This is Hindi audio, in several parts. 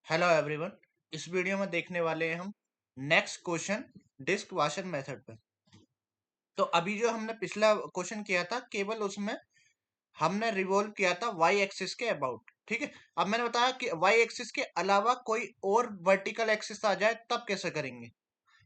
Hello everyone. इस वीडियो में देखने वाले हैं हम नेक्स्ट क्वेश्चन डिस्क वाशन मेथड पे। तो अभी जो हमने पिछला क्वेश्चन किया था केवल उसमें हमने रिवॉल्व किया था वाई एक्सिस के अबाउट। ठीक है, अब मैंने बताया कि वाई एक्सिस के अलावा कोई और वर्टिकल एक्सिस आ जाए तब कैसे करेंगे।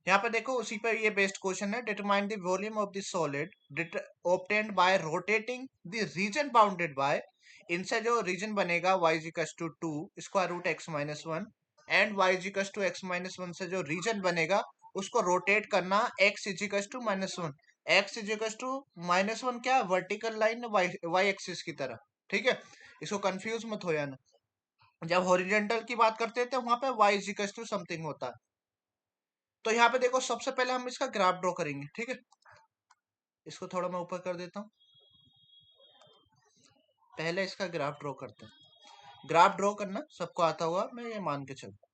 यहाँ पे देखो उसी पे ये बेस्ड क्वेश्चन है। Determine the volume of the solid obtained by rotating the region bounded by. इनसे जो रीजन बनेगा y equals to 2 square root x minus 1 and y equals to x minus 1 से जो रीजन बनेगा उसको रोटेट करना x equals to minus 1। x equals to minus 1 क्या वर्टिकल लाइन y एक्सिस की तरह। ठीक है, इसको कंफ्यूज मत हो जाना। जब हॉरिजेंटल की बात करते हैं तो वहां पे y इक्वल्स टू समथिंग होता है। तो यहाँ पे देखो सबसे पहले हम इसका ग्राफ ड्रॉ करेंगे। ठीक है, इसको थोड़ा मैं ऊपर कर देता हूँ। पहले इसका ग्राफ ड्रॉ करते हैं। ग्राफ ड्रॉ करना सबको आता होगा, मैं ये मान के चलता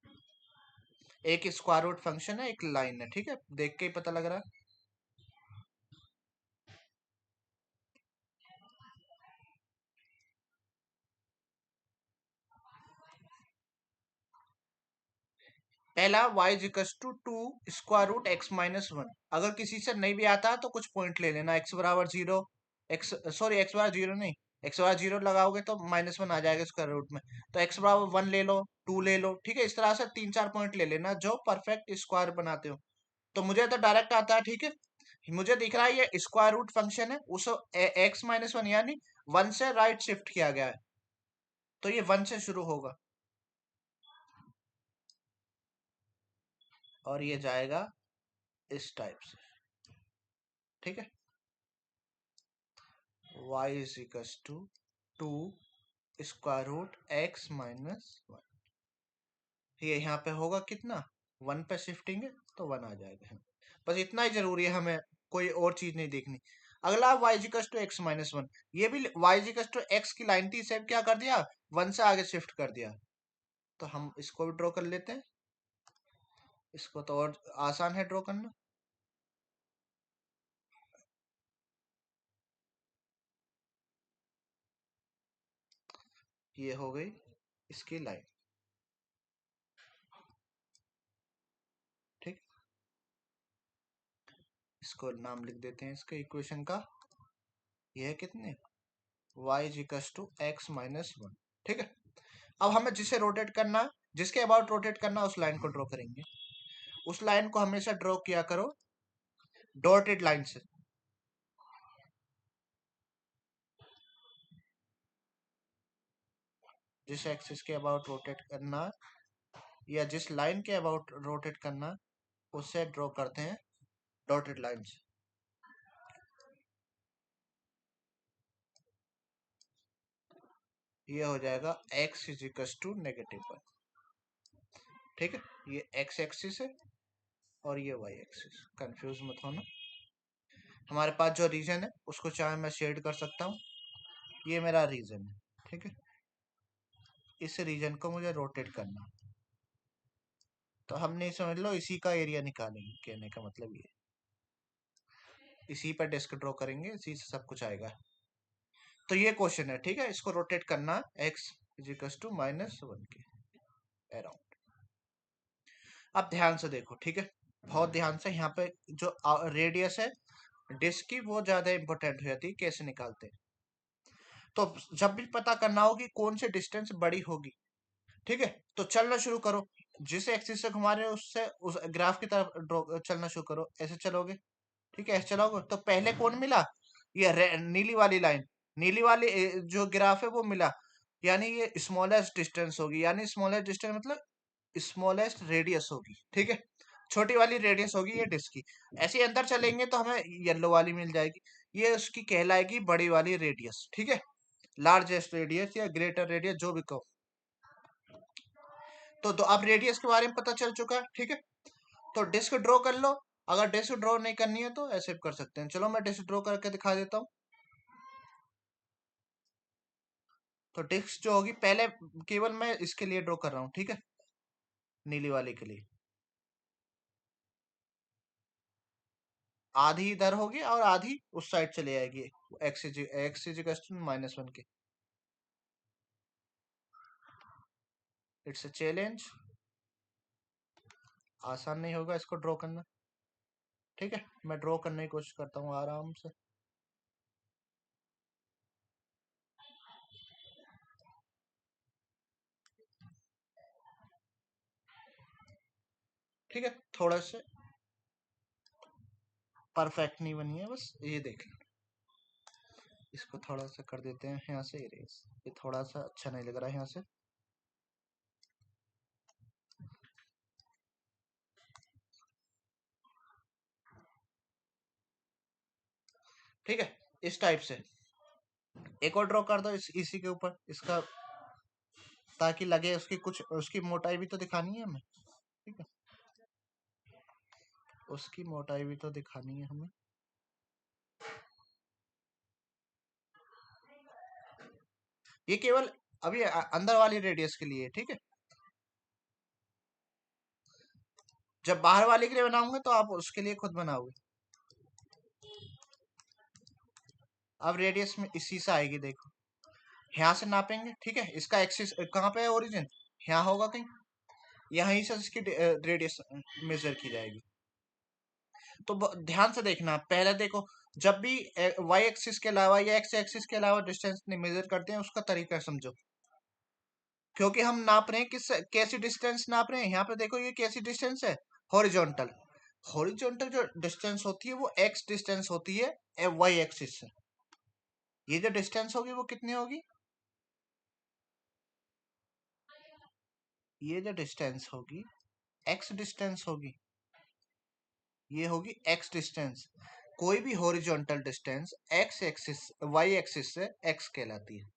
हूँ। एक स्क्वायर रूट फंक्शन है, एक लाइन है। ठीक है, देख के ही पता लग रहा है। पहला y equals to 2 square root x minus 1। अगर किसी से नहीं भी आता तो कुछ पॉइंट ले लेना। x बराबर जीरो, x सॉरी x बराबर जीरो नहीं, x बराबर जीरो लगाओगे तो माइनस 1 आ जाएगा स्क्वायर रूट में। तो x बराबर 1 ले लो, 2 ले लो। ठीक है, इस तरह से 3-4 पॉइंट ले लेना जो परफेक्ट स्क्वायर बनाते हो। तो मुझे तो डायरेक्ट आता है। ठीक है, मुझे दिख रहा है ये स्क्वायर रूट फंक्शन है, उस x माइनस 1 यानी 1 से राइट शिफ्ट किया गया है। तो ये 1 से शुरू होगा और ये जाएगा इस टाइप से। ठीक है, y is equal to 2 square root x minus 1। ये यहाँ पे होगा कितना, 1 पे शिफ्टिंग है तो 1 आ जाएगा। बस इतना ही जरूरी है हमें, कोई और चीज नहीं देखनी। अगला y equal to x minus 1। ये भी y इक्वल टू x की लाइन थी, इसे क्या कर दिया, 1 से आगे शिफ्ट कर दिया। तो हम इसको भी ड्रॉ कर लेते हैं। इसको तो और आसान है ड्रॉ करना। ये हो गई इसकी लाइन। ठीक, इसको नाम लिख देते हैं इसके इक्वेशन का। ये है कितने, y is equal to x minus 1। ठीक है, अब हमें जिसे रोटेट करना, जिसके अबाउट रोटेट करना उस लाइन को ड्रॉ करेंगे। उस लाइन को हमेशा ड्रॉ किया करो डॉटेड लाइन से। जिस एक्सिस के अबाउट रोटेट करना या जिस लाइन के अबाउट रोटेट करना उससे ड्रॉ करते हैं डॉटेड लाइन से। ये हो जाएगा x इज इक्वल टू -1। ठीक है, ये x एक्सिस है और ये y एक्सिस, कंफ्यूज मत होना। हमारे पास जो रीजन है उसको चाहे मैं शेड कर सकता हूँ। ये मेरा रीजन है। ठीक है, इस रीजन को मुझे रोटेट करना, तो हमने समझ लो इसी का एरिया निकालेंगे। कहने का मतलब ये, इसी पर डिस्क ड्रॉ करेंगे, इसी से सब कुछ आएगा। तो ये क्वेश्चन है। ठीक है, इसको रोटेट करना x इज इक्वल टू -1 के अराउंड। अब ध्यान से देखो। ठीक है, बहुत ध्यान से। यहाँ पे जो रेडियस है डिस्क की वो ज्यादा इंपॉर्टेंट हो जाती है, कैसे निकालते हैं। तो जब भी पता करना हो कि कौन सी डिस्टेंस बड़ी होगी, ठीक है, तो चलना शुरू करो। जिस एक्सिस से घुमा रहे हो उससे उस ग्राफ की तरफ चलना शुरू करो। ऐसे चलोगे, ठीक है, ऐसे चलोगे तो पहले कौन मिला, ये नीली वाली लाइन। नीली वाली जो ग्राफ है वो मिला, यानी ये स्मॉलेस्ट डिस्टेंस होगी। यानी स्मॉलेस्ट डिस्टेंस मतलब स्मॉलेस्ट रेडियस होगी। ठीक है, छोटी वाली रेडियस होगी ये डिस्क की। ऐसे ही अंदर चलेंगे तो हमें येलो वाली मिल जाएगी, ये उसकी कहलाएगी बड़ी वाली रेडियस। ठीक है, लार्जेस्ट रेडियस या ग्रेटर रेडियस जो भी कहो। तो अब रेडियस के बारे में पता चल चुका है। ठीक है, तो डिस्क ड्रॉ कर लो। अगर डिस्क ड्रॉ नहीं करनी है तो ऐसे कर सकते हैं। चलो मैं डिस्क ड्रॉ करके दिखा देता हूँ। तो डिस्क जो होगी, पहले केवल मैं इसके लिए ड्रॉ कर रहा हूँ। ठीक है, नीली वाले के लिए आधी इधर होगी और आधी उस साइड चली जाएगी, एक्स इज -1 के। इट्स अ चैलेंज, आसान नहीं होगा इसको ड्रॉ करना। ठीक है, मैं ड्रॉ करने की कोशिश करता हूँ आराम से। ठीक है, थोड़ा सा परफेक्ट नहीं बनी है, बस ये देख लो। इसको थोड़ा सा कर देते हैं यहाँ से इरेज, ये थोड़ा सा अच्छा नहीं लग रहा है यहाँ से। ठीक है, इस टाइप से एक और ड्रॉ कर दो इसी के ऊपर इसका, ताकि लगे उसकी कुछ, उसकी मोटाई भी तो दिखानी है हमें। ठीक है, उसकी मोटाई भी तो दिखानी है हमें। ये केवल अभी अंदर वाली रेडियस के लिए, ठीक है। जब बाहर वाले के लिए बनाऊंगे तो आप उसके लिए खुद बनाओगे। अब रेडियस में इसी से आएगी, देखो यहाँ से नापेंगे। ठीक है, इसका एक्सिस कहाँ पे है, ओरिजिन यहाँ होगा कहीं, यहीं से इसकी रेडियस मेजर की जाएगी। तो ध्यान से देखना, पहले देखो जब भी वाई एक्सिस के अलावा या एक्स एक्सिस के अलावा डिस्टेंस मेजर करते हैं उसका तरीका समझो। क्योंकि हम नाप रहे हैं किस, कैसी डिस्टेंस नाप रहे हैं। यहाँ पे देखो ये कैसी डिस्टेंस है, हॉरिजॉन्टल। हॉरिजॉन्टल जो डिस्टेंस होती है वो एक्स डिस्टेंस होती है वाई एक्सिस से। ये जो डिस्टेंस होगी वो कितनी होगी, ये जो डिस्टेंस होगी एक्स डिस्टेंस होगी, ये होगी एक्स डिस्टेंस। कोई भी horizontal distance x axis y axis से एक्स कहलाती है।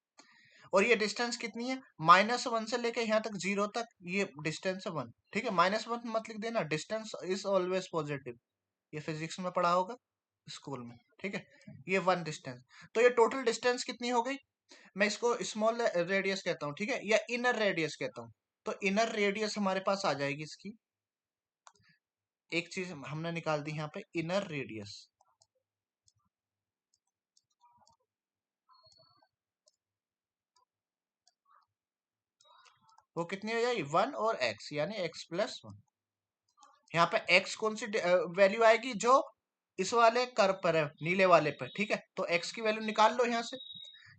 और ये डिस्टेंस कितनी है, -1 से लेके यहाँ तक 0 तक, ये डिस्टेंस है 1। ठीक है, -1 मत लिख देना, डिस्टेंस इज ऑलवेज पॉजिटिव, ये फिजिक्स में पढ़ा होगा स्कूल में। ठीक है, ये 1 डिस्टेंस। तो ये टोटल डिस्टेंस कितनी हो गई, मैं इसको स्मॉल रेडियस कहता हूँ, ठीक है, या इनर रेडियस कहता हूँ। तो इनर रेडियस हमारे पास आ जाएगी इसकी, एक चीज हमने निकाल दी यहाँ पे, इनर रेडियस। वो कितनी हो जाएगी, 1 और x, यानी x+1। यहाँ पे x कौन सी वैल्यू आएगी, जो इस वाले कर्व पर है, नीले वाले पर। ठीक है, तो x की वैल्यू निकाल लो यहाँ से।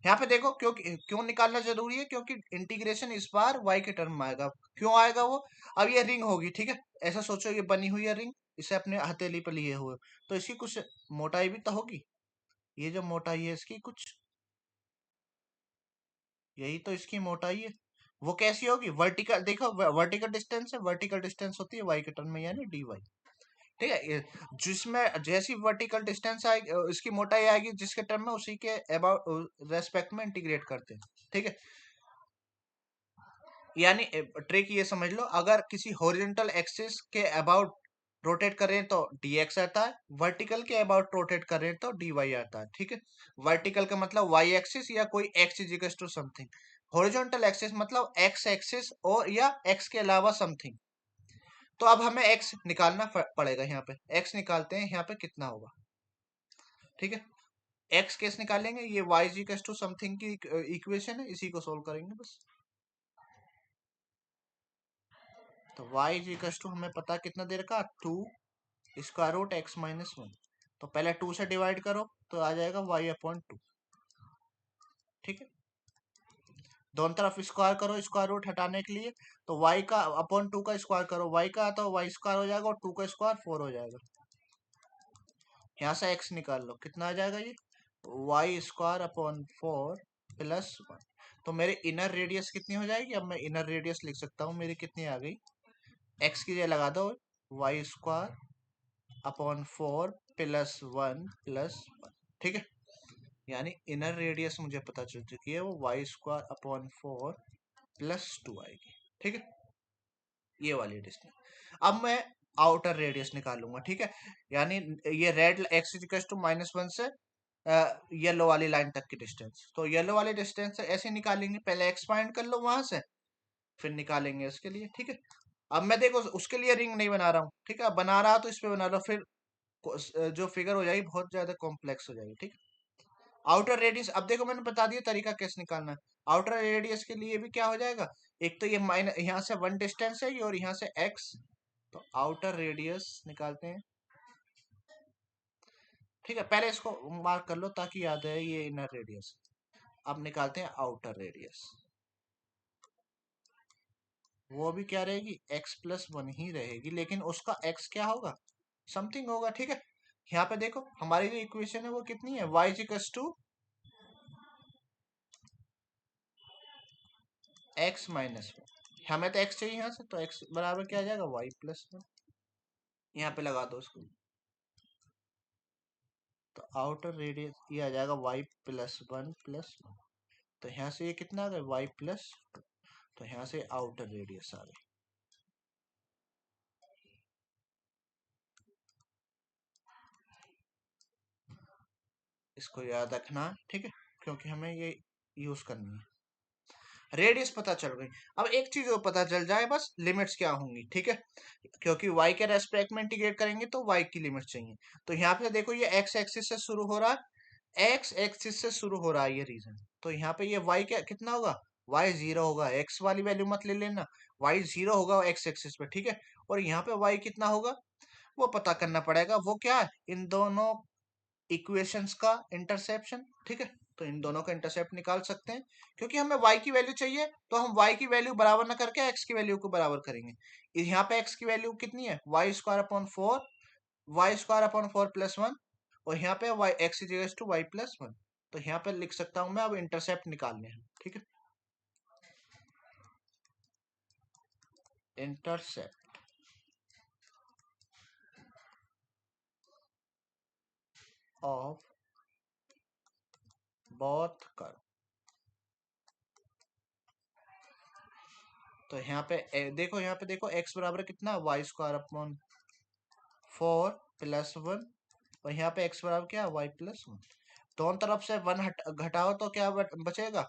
यहाँ पे देखो क्यों क्यों निकालना जरूरी है, क्योंकि इंटीग्रेशन इस बार y के टर्म में आएगा। क्यों आएगा वो, अब ये रिंग होगी। ठीक है, ऐसा सोचो ये बनी हुई है रिंग, इसे अपने हथेली पर लिए हुए, तो इसकी कुछ मोटाई भी तो होगी। ये जो मोटाई है इसकी कुछ, यही तो इसकी मोटाई है। वो कैसी होगी, वर्टिकल, देखो वर्टिकल डिस्टेंस है, वर्टिकल डिस्टेंस होती है वाई के टर्म में, यानी dy। ठीक है, जिसमें जैसी वर्टिकल डिस्टेंस आएगी इसकी मोटाई आएगी जिसके टर्म में, उसी के अबाउट रेस्पेक्ट में इंटीग्रेट करते हैं। ठीक है, यानी ट्रिक ये समझ लो, अगर किसी हॉरिजॉन्टल एक्सिस के अबाउट रोटेट कर रहे हैं तो dx आता है, वर्टिकल के अबाउट रोटेट कर रहे हैं तो dy आता है। ठीक है, वर्टिकल का मतलब y एक्सिस या कोई x is equal to something, horizontal axis मतलब x एक्सिस और या x के अलावा समथिंग। तो अब हमें x निकालना पड़ेगा, यहाँ पे x निकालते हैं, यहाँ पे कितना होगा। ठीक है, x कैसे निकालेंगे, ये y is equal to something की इक्वेशन है, इसी को सोल्व करेंगे बस। तो y इज इक्वल टू हमें पता कितना दे रखा, 2 स्क्वायर रूट x-1। तो पहले 2 से डिवाइड करो तो आ जाएगा y/2। ठीक है, दोनों तरफ स्क्वायर करो स्क्वायर रूट हटाने के लिए, तो y का अपॉन 2 का स्क्वायर करो, y का आता है y स्क्वायर हो जाएगा, और 2 का स्क्वायर 4 हो जाएगा। यहाँ से x निकाल लो, कितना आ जाएगा ये, y² / 4 + 1। तो मेरे इनर रेडियस कितनी हो जाएगी, अब मैं इनर रेडियस लिख सकता हूँ, मेरी कितनी आ गई, x की जगह लगा दो y² / 4 + 1 + 1। ठीक है, यानी इनर रेडियस मुझे पता चल चुकी है, वो y² / 4 + 2 आएगी। ठीक है, ये वाली डिस्टेंस। अब मैं आउटर रेडियस निकालूंगा। ठीक है, यानी ये रेड x इक्वल टू -1 से येलो वाली लाइन तक की डिस्टेंस, तो येलो वाली डिस्टेंस ऐसे निकालेंगे, पहले x फाइंड कर लो वहां से, फिर निकालेंगे इसके लिए। ठीक है, अब मैं देखो उसके लिए रिंग नहीं बना रहा हूँ। ठीक है, बना रहा तो इस पे बना लो, फिर जो फिगर हो जाएगी बहुत ज्यादा कॉम्प्लेक्स हो जाएगी। ठीक है, आउटर रेडियस, अब देखो मैंने बता दिया तरीका कैसे निकालना है। आउटर रेडियस के लिए भी क्या हो जाएगा, एक तो ये माइनस यहाँ से 1 डिस्टेंस है और यहाँ से x, तो आउटर रेडियस निकालते हैं। ठीक है, पहले इसको मार्क कर लो ताकि याद है, ये इनर रेडियस। अब निकालते हैं आउटर रेडियस। वो भी क्या रहेगी, x+1 ही रहेगी, लेकिन उसका x क्या होगा, समथिंग होगा। ठीक है, यहाँ पे देखो हमारी जो इक्वेशन है वो कितनी है, y इक्वल्स टू x-1। हमें तो x चाहिए यहाँ से, तो x बराबर क्या आ जाएगा, y+1। यहाँ पे लगा दो उसको, तो आउटर रेडियस ये आ जाएगा y+1+1। तो यहाँ से ये कितना आ गया, y+2। तो यहाँ से आउटर रेडियस आ गई। इसको याद रखना, ठीक है, क्योंकि हमें ये यूज करनी है। रेडियस पता चल गई। अब एक चीज और पता चल जाए बस, लिमिट्स क्या होंगी। ठीक है, क्योंकि y के रेस्पेक्ट में इंटीग्रेट करेंगे तो y की लिमिट चाहिए। तो यहाँ पे देखो ये x एक्सिस से शुरू हो रहा है, x एक्सिस से शुरू हो रहा है ये रीजन। तो यहाँ पे ये y क्या कितना होगा, y 0 होगा। x वाली वैल्यू मत ले लेना, y 0 होगा x एक्सिस पे। ठीक है, और यहाँ पे y कितना होगा वो पता करना पड़ेगा। वो क्या है, इन दोनों इक्वेशंस का इंटरसेप्शन। ठीक है, तो इन दोनों का इंटरसेप्ट निकाल सकते हैं। क्योंकि हमें y की वैल्यू चाहिए, तो हम y की वैल्यू बराबर ना करके x की वैल्यू को बराबर करेंगे। यहाँ पे x की वैल्यू कितनी है, y² अपॉन 4, y² अपॉन 4+1। और यहाँ पे y x=y+1। तो यहाँ पे लिख सकता हूं मैं, अब इंटरसेप्ट निकालने हैं। ठीक है, इंटरसेप्ट ऑफ बोथ कर्व। तो यहाँ पे देखो, यहाँ पे देखो x बराबर कितना, y²अपॉन 4+1। और यहाँ पे x बराबर क्या है, y+1। दोनों तरफ से 1 घटाओ तो क्या बचेगा,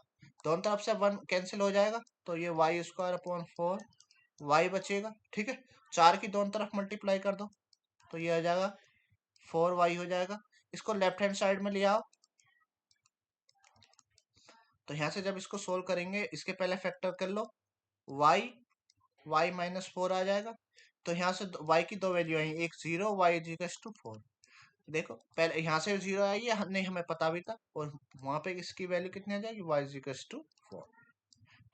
दोनों तरफ से 1 कैंसिल हो जाएगा, तो ये y²अपॉन 4 y बचेगा। ठीक है, 4 की दोनों तरफ मल्टीप्लाई कर दो, तो ये आ जाएगा 4y हो जाएगा। इसको लेफ्ट हैंड साइड में ले आओ। तो यहाँ से जब इसको सोल्व करेंगे, इसके पहले फैक्टर कर लो, y y-4 आ जाएगा। तो यहाँ से y की दो वैल्यू आई, एक 0, y=4। देखो पहले यहाँ से 0 आई है, नहीं हमें पता भी था, और वहां पे इसकी वैल्यू कितनी आ जाएगी, y=4।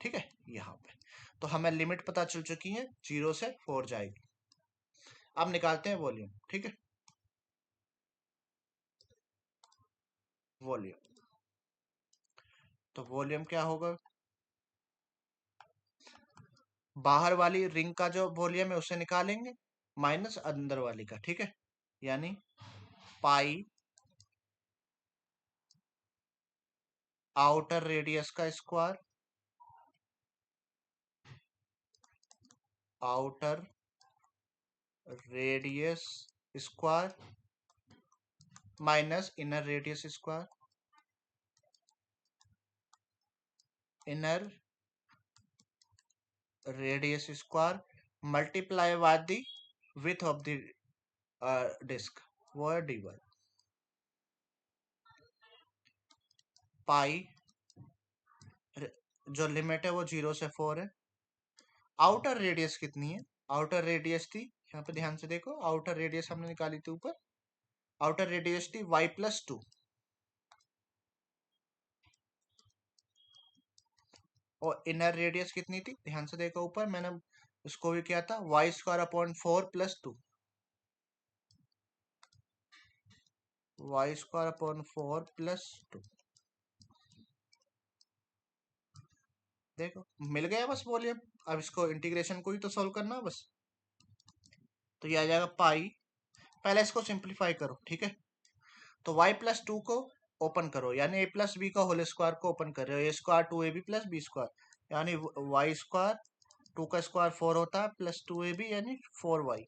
ठीक है, यहाँ पे तो हमें लिमिट पता चल चुकी है, 0 से 4 जाएगी। अब निकालते हैं वॉल्यूम। ठीक है, वॉल्यूम, तो वॉल्यूम क्या होगा, बाहर वाली रिंग का जो वॉल्यूम है उसे निकालेंगे, माइनस अंदर वाली का। ठीक है, यानी पाई आउटर रेडियस का square, outer radius square minus inner radius square, inner radius square multiply by the width of the disc, वो है dy। पाई जो लिमिट है वो 0 से 4 है। आउटर रेडियस कितनी है, आउटर रेडियस थी, यहाँ पे ध्यान से देखो, आउटर रेडियस हमने निकाली थी ऊपर, आउटर रेडियस थी y+2। और इनर रेडियस कितनी थी, ध्यान से देखो ऊपर मैंने उसको भी किया था, y²अपॉन 4+2, y²अपॉन 4+2। देखो मिल गया बस वॉल्यूम। अब इसको इंटीग्रेशन को ही तो सॉल्व करना है बस। तो ये आ जाएगा पाई, पहले इसको सिंप्लीफाई करो। ठीक है, तो y+2 को ओपन करो, यानी a+b का होल स्क्वायर को ओपन कर रहे हो, a²2ab+b², यानी y², 2 का स्क्वायर 4 होता है, +2ab यानी 4y।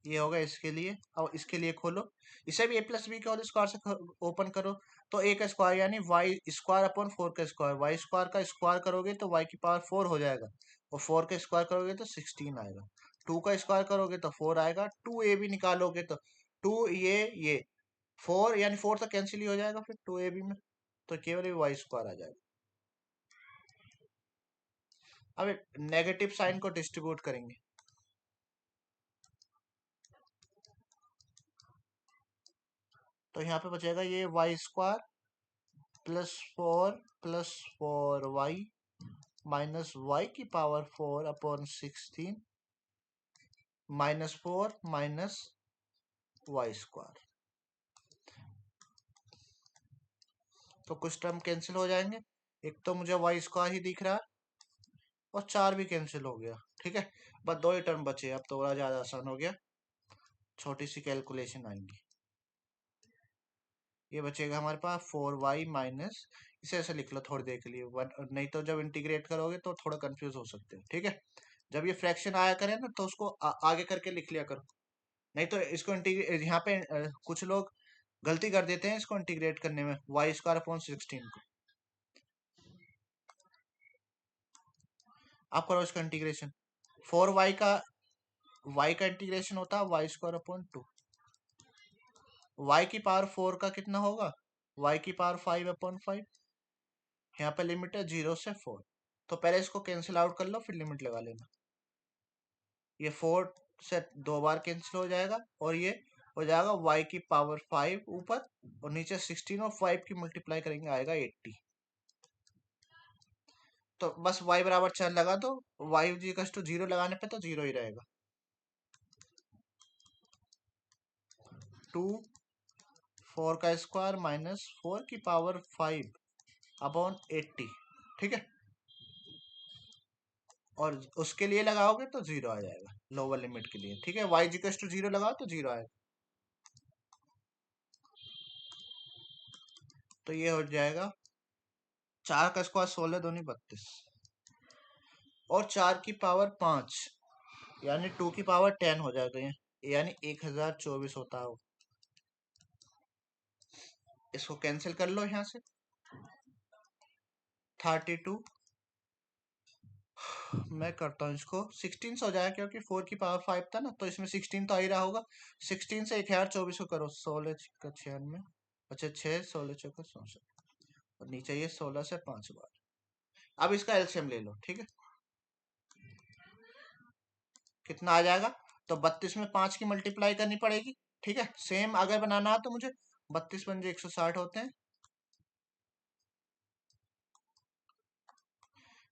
ये होगा इसके लिए। और इसके लिए खोलो, इसे भी a+b के होल स्क्वायर से ओपन करो, तो a का स्क्वायर यानी y²अपॉन 4 का स्क्वायर, y² का स्क्वायर करोगे तो y की पावर 4 हो जाएगा, और 4 का स्क्वायर करोगे तो 16 आएगा, 2 का स्क्वायर करोगे तो 4 आएगा, 2ab निकालोगे तो 2 ये 4 यानी 4 तो कैंसिल ही हो जाएगा फिर 2ab में। तो केवल वाई स्क्वायर आ जाएगा। अब नेगेटिव साइन को डिस्ट्रीब्यूट करेंगे, तो यहाँ पे बचेगा ये y square plus 4 minus y की पावर 4/16 -4 माइनस वाई स्क्वायर। तो कुछ टर्म कैंसिल हो जाएंगे, एक तो मुझे वाई स्क्वायर ही दिख रहा है और 4 भी कैंसिल हो गया। ठीक है, बस 2 ही टर्म बचे, अब तो बड़ा ज़्यादा आसान हो गया, छोटी सी कैलकुलेशन आएंगी। ये बचेगा हमारे पास 4y माइनस, इसे ऐसे लिख लो थोड़ी देर के लिए, नहीं तो जब इंटीग्रेट करोगे तो थोड़ा कंफ्यूज हो सकते हो। ठीक है, जब ये फ्रैक्शन आया करे ना तो उसको आगे करके लिख लिया करो, नहीं तो इसको इंटीग्रेट, यहाँ पे कुछ लोग गलती कर देते हैं इसको इंटीग्रेट करने में, y² / 16 को। आप करो इसका इंटीग्रेशन, 4y का y का इंटीग्रेशन होता है y²/2, y की पावर 4 का कितना होगा, y की पावर 5/5। यहाँ पे लिमिट है 0 से 4, तो पहले इसको कैंसिल आउट कर लो फिर लिमिट लगा लेना। ये 4 से 2 बार कैंसिल हो जाएगा और ये हो जाएगा y की पावर 5 ऊपर और नीचे 16 और 5 की मल्टीप्लाई करेंगे आएगा 80। तो बस y बराबर 4 लगा दो, y इक्वल टू 0 लगाने पे तो 0 ही रहेगा। 2 4 का स्क्वायर माइनस 4 की पावर 5/80। ठीक है, और उसके लिए लगाओगे तो 0 आ जाएगा लोअर लिमिट के लिए। ठीक है, y इक्वल टू 0 लगाओ तो 0 आएगा, तो ये हो जाएगा 4 का स्क्वायर 16 दूनी 32 और 4 की पावर 5 यानी 2 की पावर 10 हो जाएगा ये, यानी 1024 होता है। इसको कैंसिल कर लो यहाँ से, 32 मैं करता हूँ इसको 16 से हो जाएगा क्योंकि 4 की पावर 5 था ना, तो इसमें 16 तो आ ही रहा होगा। 16 से 1024 को करो, 16 का 96, अच्छा 6 16 चौका 64 और नीचे ये 16 से 5 बार। अब इसका एलसीएम ले लो। ठीक है, कितना आ जाएगा, तो 32 में 5 की मल्टीप्लाई करनी पड़ेगी। ठीक है, सेम अगर बनाना है तो मुझे 32 पंजे 160 होते हैं,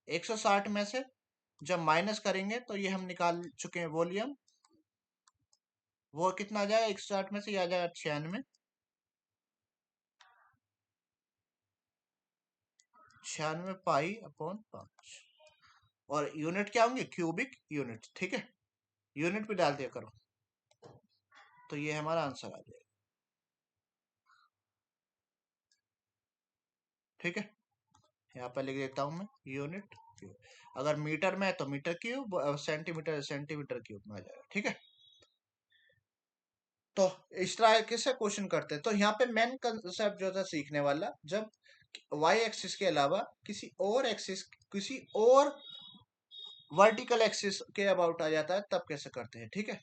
160 में से जब माइनस करेंगे तो ये हम निकाल चुके हैं वॉल्यूम, वो कितना आ जाएगा 160 में से, ये आ जाएगा 96, 96 पाई/5 और यूनिट क्या होंगे, क्यूबिक यूनिट। ठीक है, यूनिट भी डाल दिया करो, तो ये हमारा आंसर आ जाएगा। ठीक है, यहाँ पर लिख देता हूं मैं यूनिट क्यूब, अगर मीटर में है तो metre cube, centimetre centimetre cube में आ जाएगा। ठीक है, तो इस तरह से क्वेश्चन करते हैं। तो यहाँ पे मेन कंसेप्ट जो था सीखने वाला, जब वाई एक्सिस के अलावा किसी और एक्सिस, किसी और वर्टिकल एक्सिस के अबाउट आ जाता है तब कैसे करते हैं। ठीक है,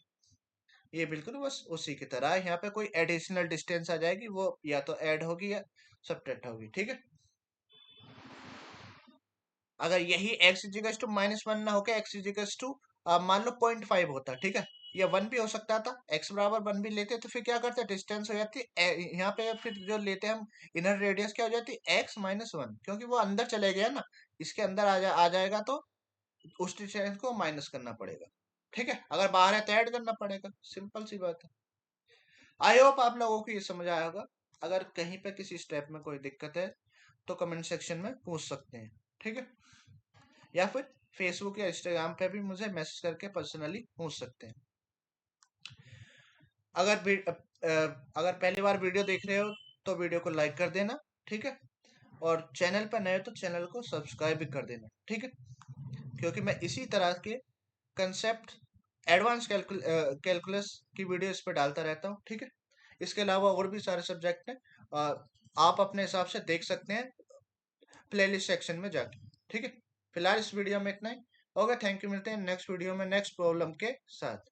ये बिल्कुल बस उसी की तरह है, यहाँ पे कोई एडिशनल डिस्टेंस आ जाएगी, वो या तो ऐड होगी या सब्ट्रैक्ट होगी। ठीक है, अगर यही x इजिकल्स टू -1 ना होकर x इजिकल्स टू मान लो 0.5 होता, ठीक है, या 1 भी हो सकता था, x बराबर 1 भी लेते तो फिर क्या करते, डिस्टेंस हो जाती यहाँ पे, फिर जो लेते हम इनर रेडियस क्या हो जाती x -1, क्योंकि वो अंदर चले गया ना, इसके अंदर आ जाएगा तो उस डिस्टेंस को माइनस करना पड़ेगा। ठीक है, अगर बाहर है तो ऐड करना पड़ेगा, सिंपल सी बात है। आई होप आप लोगों को ये समझ आया होगा। अगर कहीं पे किसी स्टेप में कोई दिक्कत है तो कमेंट सेक्शन में पूछ सकते हैं। ठीक है, या फिर फेसबुक या इंस्टाग्राम पे भी मुझे मैसेज करके पर्सनली पूछ सकते हैं। अगर पहली बार वीडियो देख रहे हो तो वीडियो को लाइक कर देना। ठीक है, और चैनल पर नए हो तो चैनल को सब्सक्राइब भी कर देना। ठीक है, क्योंकि मैं इसी तरह के कंसेप्ट, एडवांस कैलकुलस की वीडियो इस पर डालता रहता हूँ। ठीक है, इसके अलावा और भी सारे सब्जेक्ट हैं, आप अपने हिसाब से देख सकते हैं प्लेलिस्ट सेक्शन में जाके। ठीक है, फिलहाल इस वीडियो में इतना ही। ओके, थैंक यू, मिलते हैं नेक्स्ट वीडियो में नेक्स्ट प्रॉब्लम के साथ।